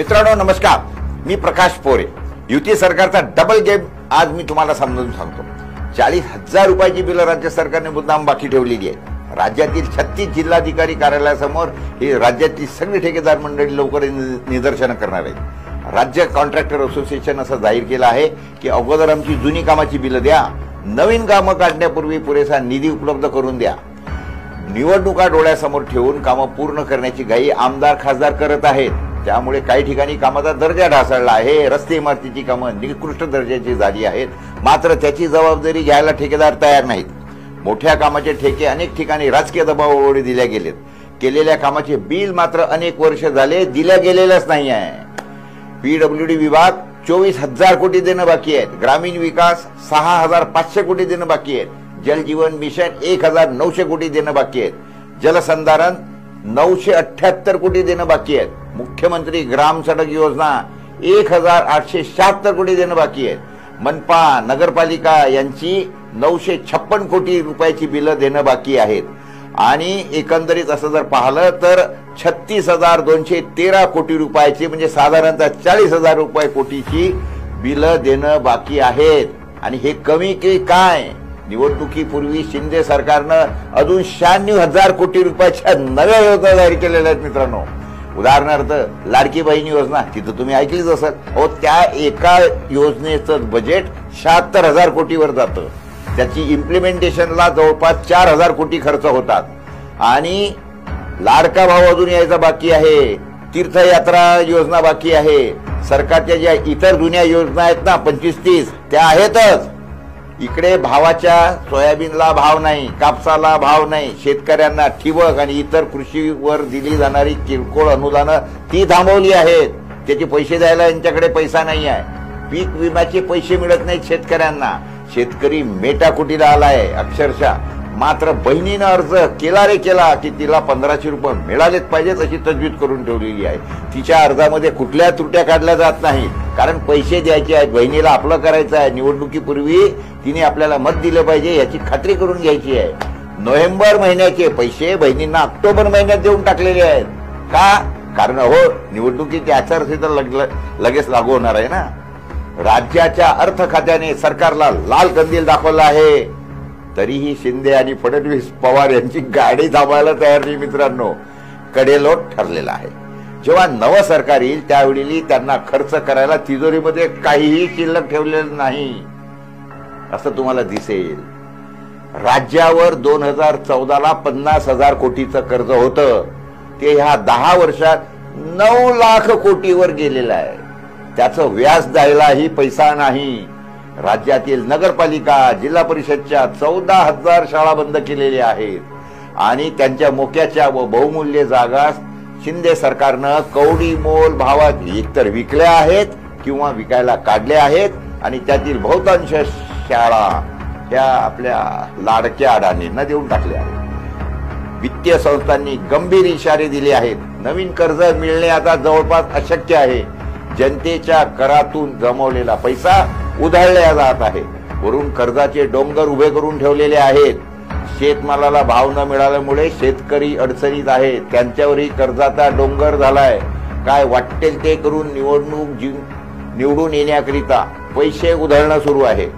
मित्रांनो नमस्कार, मी प्रकाश पोरे। युती सरकारचा डबल गेम आज मी तुम्हाला समजावून सांगतो। 40,000 रुपयाची बिल राज्य सरकारने मुद्दाम बाकी ठेवलेली आहे। राज्यातील 36 जिल्हाधिकारी कार्यालयासमोर ही राज्यातील सगळी ठेकेदार मंडळी लवकर निदर्शन करणार आहेत। राज्य कॉन्ट्रॅक्टर असोसिएशन असं जाहीर केलं आहे की अगोदर आमची जुनी कामाची बिल द्या, नवीन कामं काढण्यापूर्वी पुरेसा निधी उपलब्ध करून द्या। निवडणुका डोळ्यासमोर ठेवून कामं पूर्ण करण्याची घाई आमदार खासदार करत आहेत, त्यामुळे काही ठिकाणी कामाचा दर्जा ढासळला आहे। रस्ते इमारतीची कामं निकृष्ट दर्जाची झाली आहेत, मात्र त्याची जबाबदारी घ्यायला ठेकेदार तयार नाहीत। मोठ्या कामाचे ठेके अनेक ठिकाणी राजकीय दबावामुळे दिल्या गेलेत। केलेल्या कामाचे बिल मात्र अनेक वर्ष झाले दिल्या गेलेलंच नाही आहे। पीडब्ल्यूडी विभाग 24,000 कोटी देणं बाकी आहेत। ग्रामीण विकास 6,500 कोटी देणं बाकी आहेत। जल जीवन मिशन 1,900 कोटी देणं बाकी आहेत। जलसंधारण 978 कोटी देणं बाकी आहेत। मुख्यमंत्री ग्राम सडक योजना 1,876 कोटी देणं बाकी आहेत। मनपा नगरपालिका यांची 956 कोटी रुपयाची बिलं देणं बाकी आहेत। आणि एकंदरीत असं जर पाहिलं तर 36,213 कोटी रुपयाची म्हणजे साधारणतः 40,000 रुपये कोटीची बिलं देणं बाकी आहेत। आणि हे कमी की काय? निवडणुकीपूर्वी शिंदे सरकारनं अजून 96,000 कोटी रुपयाच्या नव्या योजना जाहीर केलेल्या आहेत। मित्रांनो, उदाहरणार्थ लाडकी बहीण योजना तिथं तुम्ही ऐकलीच असेल। अहो, त्या एका योजनेचं बजेट 76,000 कोटीवर जातं। त्याची इम्प्लिमेंटेशनला जवळपास 4,000 कोटी खर्च होतात। आणि लाडका भाव अजून यायचा बाकी आहे। तीर्थयात्रा योजना बाकी आहे। सरकारच्या ज्या इतर जुन्या योजना आहेत ना 25-30 त्या आहेतच। इकडे भावाच्या सोयाबीनला भाव नाही, कापसाला भाव नाही, शेतकऱ्यांना ठिबक आणि इतर कृषीवर दिली जाणारी किरकोळ अनुदानं ती थांबवली आहेत। त्याचे पैसे द्यायला यांच्याकडे पैसा नाही आहे। पीक विम्याचे पैसे मिळत नाहीत शेतकऱ्यांना। शेतकरी मेटाकुटीला आलाय अक्षरशः। मात्र बहिणीनं अर्ज केला रे केला की तिला 1,500 रुपये मिळालेच पाहिजेत अशी तजवीज करून ठेवलेली आहे। तिच्या अर्जामध्ये कुठल्या त्रुट्या काढल्या जात नाही, कारण पैसे द्यायचे आहेत। बहिणीला आपलं करायचं आहे। निवडणुकीपूर्वी तिने आपल्याला मत दिलं पाहिजे याची खात्री करून घ्यायची आहे। नोव्हेंबर महिन्याचे पैसे बहिणींना ऑक्टोबर महिन्यात देऊन टाकलेले आहेत। का? कारण हो निवडणुकीची आचारसंहिता लगेच लागू होणार आहे ना। राज्याच्या अर्थ खात्याने सरकारला लाल कंदील दाखवला आहे, तरीही शिंदे आणि फडणवीस पवार यांची गाडी थांबायला तयार नाही। मित्रांनो, कडेलोट ठरलेला आहे। जेव्हा नवं सरकार येईल त्यावेळी त्यांना खर्च करायला तिजोरीमध्ये काहीही शिल्लक ठेवलेलं नाही असं तुम्हाला दिसेल। राज्यावर 2014ला 50,000 कोटीचं कर्ज होतं, ते ह्या 10 वर्षात 9 लाख कोटीवर गेलेलं आहे। त्याचं व्याज द्यायलाही पैसा नाही। राज्यातील नगरपालिका जिल्हा परिषदच्या 14,000 शाळा बंद केलेल्या आहेत आणि त्यांच्या मोक्याच्या व बहुमूल्य जागा शिंदे सरकारनं कवडी मोल भावात एकतर विकल्या आहेत किंवा विकायला काढल्या आहेत। आणि त्यातील बहुतांश शाळा ह्या आपल्या लाडक्या अडाणींना देऊन टाकल्या आहेत। वित्तीय संस्थांनी गंभीर इशारे दिले आहेत। नवीन कर्ज मिळणे आता जवळपास अशक्य आहे। जनतेच्या करातून जमवलेला पैसा उधळला जात आहे। वरून कर्जाचे डोंगर उभे करून ठेवलेले आहेत। शेतमालाला भाव न मिळाल्यामुळे शेतकरी अडचणीत आहेत, त्यांच्यावरही कर्जाचा डोंगर झालाय। काय वाटेल ते करून निवडून येण्याकरिता पैसे उधळणं सुरू आहे।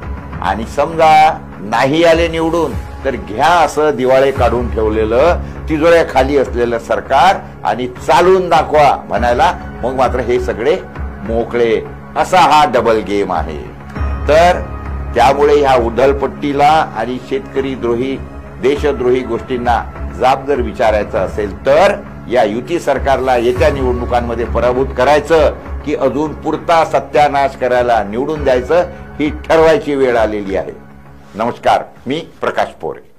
आणि समजा नाही आले निवडून तर घ्या असं दिवाळे काढून ठेवलेलं तिजोऱ्या खाली असलेलं सरकार आणि चालून दाखवा म्हणायला मग मात्र हे सगळे मोकळे, असा हा डबल गेम आहे। तर त्यामुळे ह्या उधळपट्टीला आणि शेतकरी द्रोही देशद्रोही गोष्टींना जाब जर विचारायचं असेल तर या युती सरकारला येत्या निवडणुकांमध्ये पराभूत करायचं की अजून पुरता सत्यानाश करायला निवडून द्यायचं ही ठरवायची वेळ आलेली आहे। नमस्कार, मी प्रकाश पोरे।